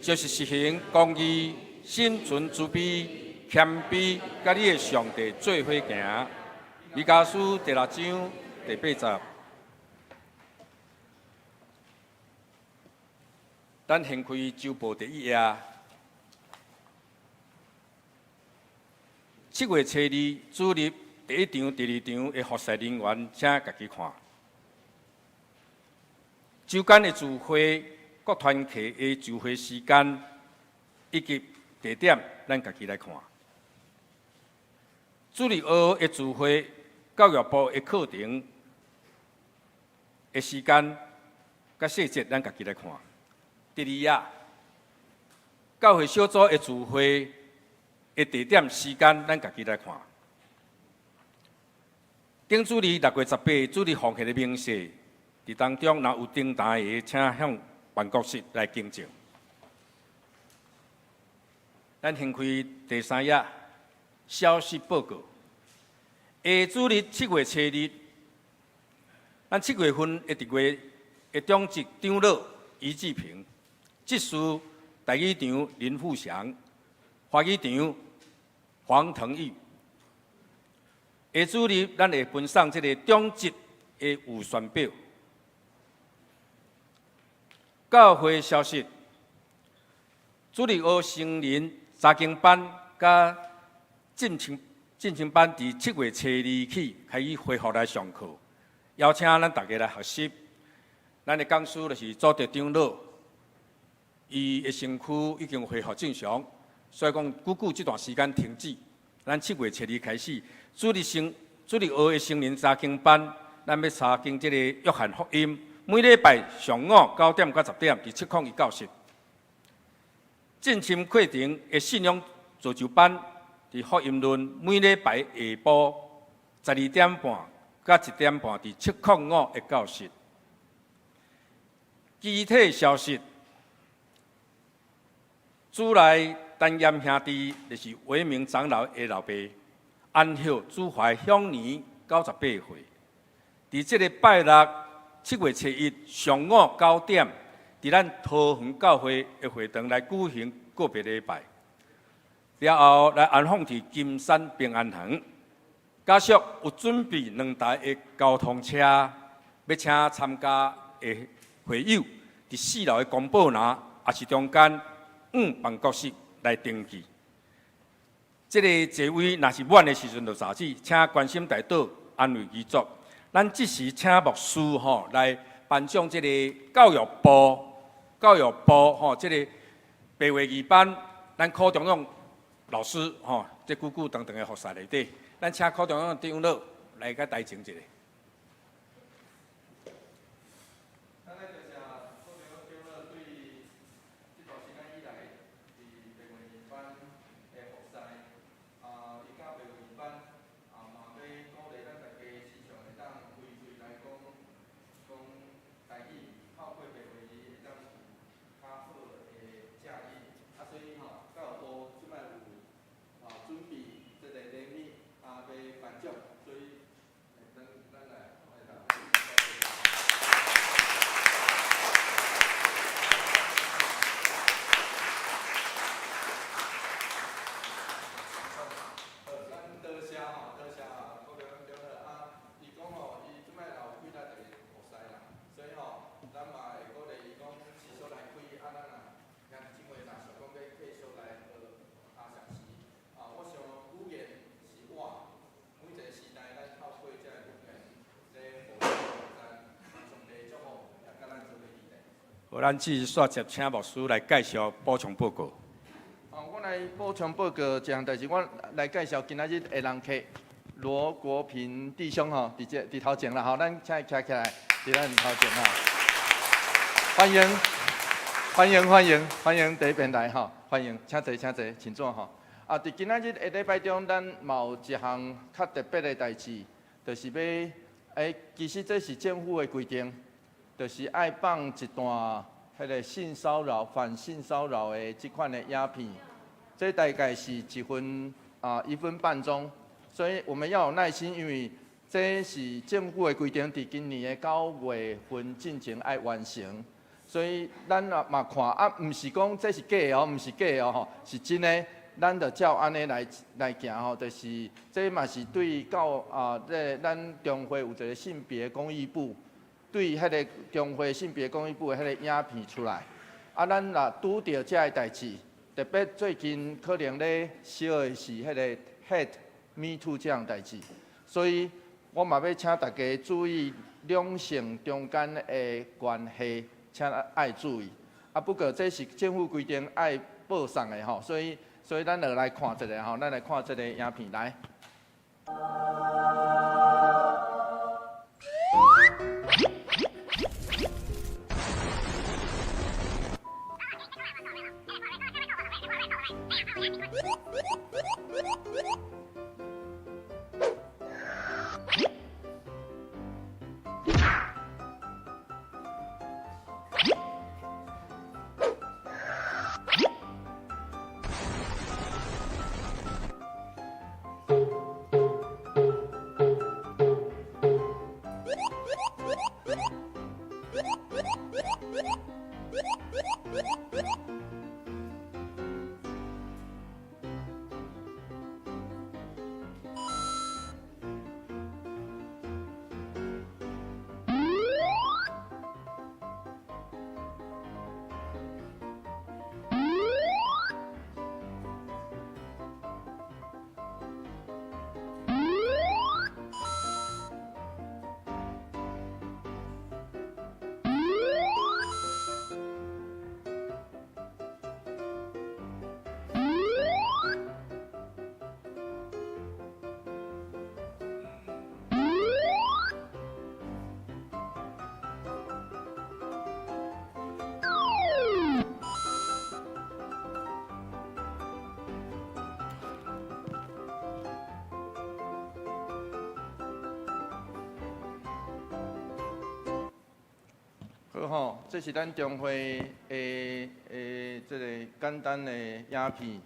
就是实行公义、心存慈悲、谦卑，甲你的上帝做伙行。弥迦书第6章第8节，咱掀开周报第1页，7月初2主日第1场、第2场的服侍人员，请家己看。周间的聚会、各团契的聚会时间以及地点，咱家己来看。主日学的聚会。教育部的课程的时间、甲细节，咱家己来看。第2页，教会小组的聚会的地点、时间，咱家己来看。顶主日6月18日，主日奉献的明细，伫当中若有订单的，请向办公室来更正。咱掀开第3页，消息报告。下主日7月初2，咱7月份1月的中职长老余志平，执事台语场林富祥，华语场黄腾宇。下主日咱会分送这个中职的预算表。教会消息：主日学成人查经班甲进前班伫7月初2起开始恢复来上课，邀请咱大家来学习。咱的讲师就是佐德长老，伊的身躯已经恢复正常，所以讲这段时间停止。咱7月初2开始，主日学的成人查经班，咱要查经这个约翰福音，每礼拜上午9点到10点伫701教室。进前课程的信仰造就班。伫福音论每礼拜下晡12点半到1点半伫705的教室。具体消息，主内陈炎兄弟就是伟明长老的老爸，安孝主怀享年98岁。伫这个拜六7月初1上午9点，伫咱桃园教会的会堂来举行个别礼拜。了后来安放伫金山平安堂，加上有准备2台的交通车，要请参加的会友伫4楼的公报栏，也是中间办公室来登记。这个座位若是满的时阵就查止，请关心大岛安慰遗嘱。咱即时请牧师来颁奖这个教育部这个白话语班，咱考中央。老师，这久久长长的服侍内底，咱请考中央长老来甲台前一下。咱来谢考中央长老对这段时间以来伫白话语班的服侍，伊甲白话语班嘛要鼓励咱大家时常会当开嘴来讲台语，透过白话语会当有较好的建议，所以教育部即摆有。准备这个礼物要颁奖，所以好，咱继续续接请牧师来介绍补充报告。我来补充报告一项代志，我来介绍今仔日的人客罗国平弟兄吼，伫头前啦吼，咱请伊徛起来，伫咱头前吼，欢迎第一遍来吼，欢迎，请坐，请坐吼。啊，伫今仔日的礼拜中，咱嘛有一项较特别的代志，就是要其实这是政府的规定，就是爱放一段迄个性骚扰、反性骚扰的这款的影片，这大概是1分半钟，所以我们要有耐心，因为这是政府的规定，伫今年的9月份进前爱完成，所以咱嘛看啊，毋是讲这是假的哦，毋是假的哦吼，是真的。咱就照安尼来行吼，就是这嘛是对这咱中会有一个性别公益部，对迄个中会性别公益部的迄个影片出来，啊，咱若拄到这个代志，特别最近可能咧烧的是迄个 hate me too 这样代志，所以我嘛要请大家注意两性中间的关系，请爱注意。啊，不过这是政府规定爱报送的吼，所以咱就来看一下吼，咱来看这个影片来。好吼，这是咱中会的这个简单的影片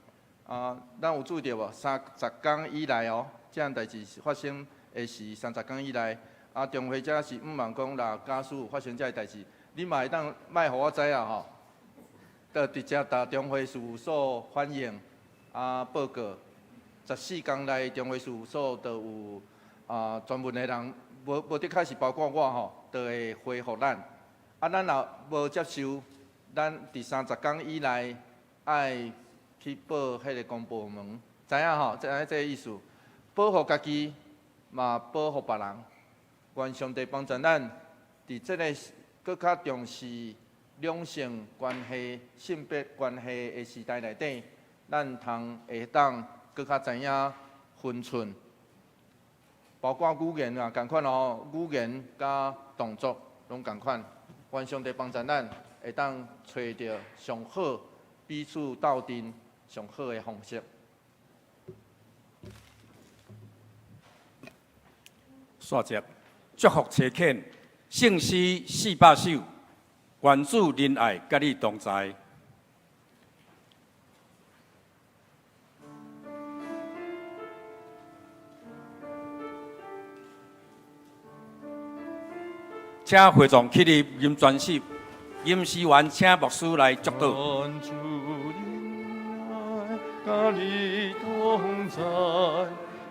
啊，咱有注意到无？30天以来哦，这样代志发生的是30天以来，啊，中会这是毋茫讲啦，假使有发生这个代志，你嘛会当卖互我知啊吼，就直接到中会事务所反映啊报告，14天内中会事务所就有专门的人，无的确是包括我吼，就会回复咱。啊，咱若无接受，咱伫30天以内爱去报迄个公部门，知影吼？知影这个意思？保护家己，嘛保护别人。愿上帝帮助咱，伫这个更较重视两性关系、性别关系的时代内底，咱会当更较知影分寸，包括语言啊，共款哦，语言甲动作拢共款。愿上帝帮助咱，会当找到上好彼此斗阵上好的方式。续接，祝福车恳，圣诗400首，愿主仁爱甲你同在。请会众起立吟专辑，吟诗员请牧师来祝祷。愿主仁爱甲你同在，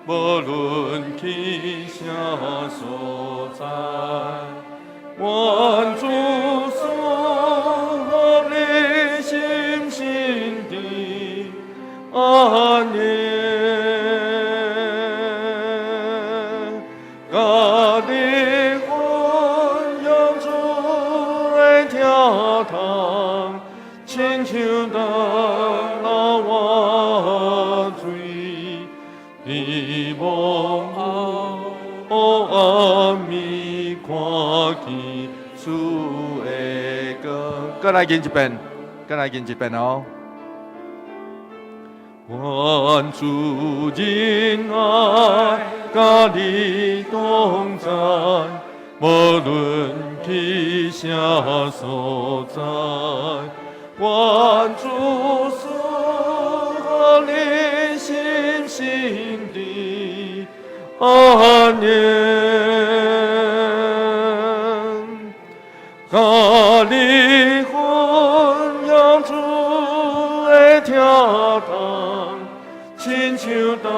无论去啥所在，愿主所你心心的安宁。甲你跳堂，亲像当老我水，希望暗暝看见主的光。再来念一遍，再来念一遍哦。愿主仁爱，甲你同在，无论去啥所在。愿主赐你心心的安宁，甲你分享主的跳堂，亲像当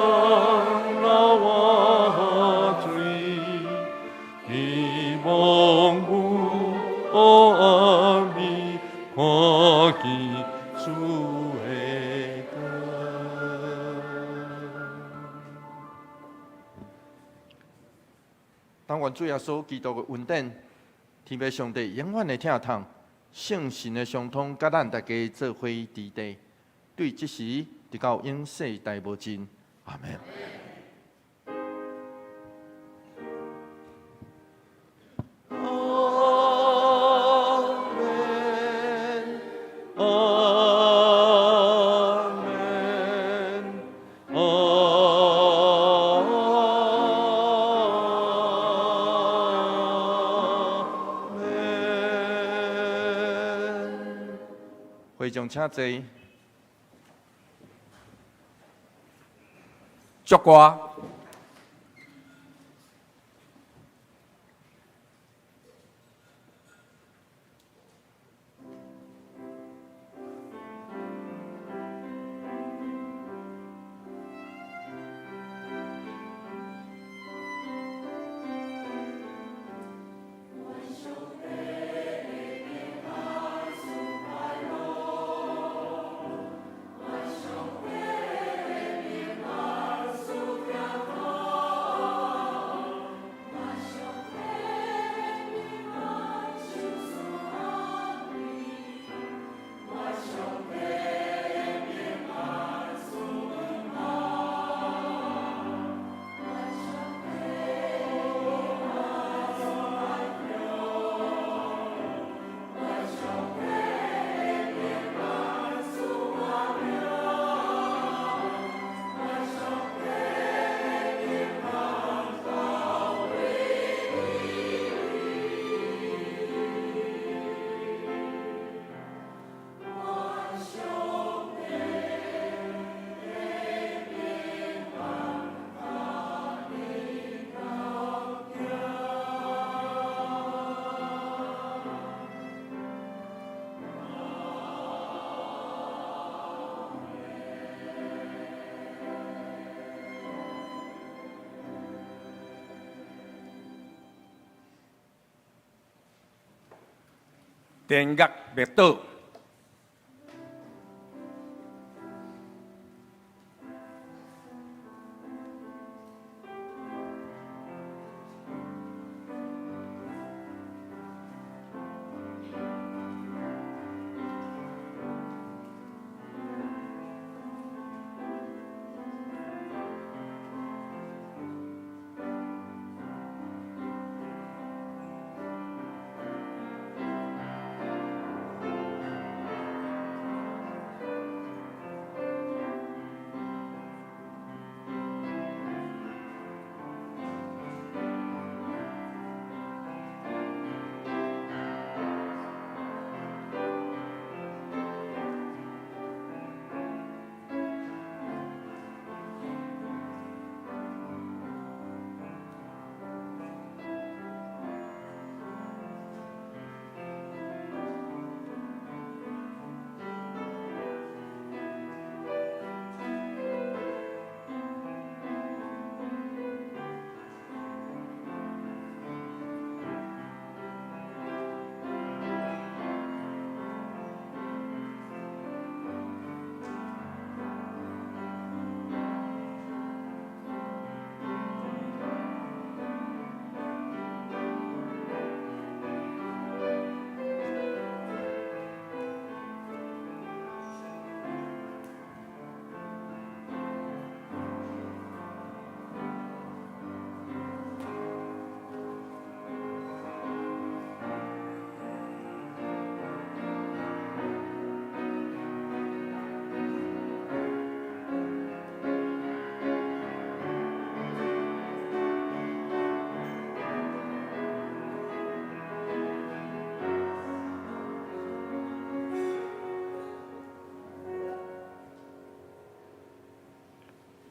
老我水，希望有暗暝看见主的光。当愿主耶稣基督的恩典，天父上帝永远的疼痛，圣神的相通，甲咱大家做伙伫地，对即时直到永世代无尽。阿门。会众请坐。祝歌。电乐灭岛。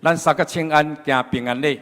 咱三个请安，行平安礼。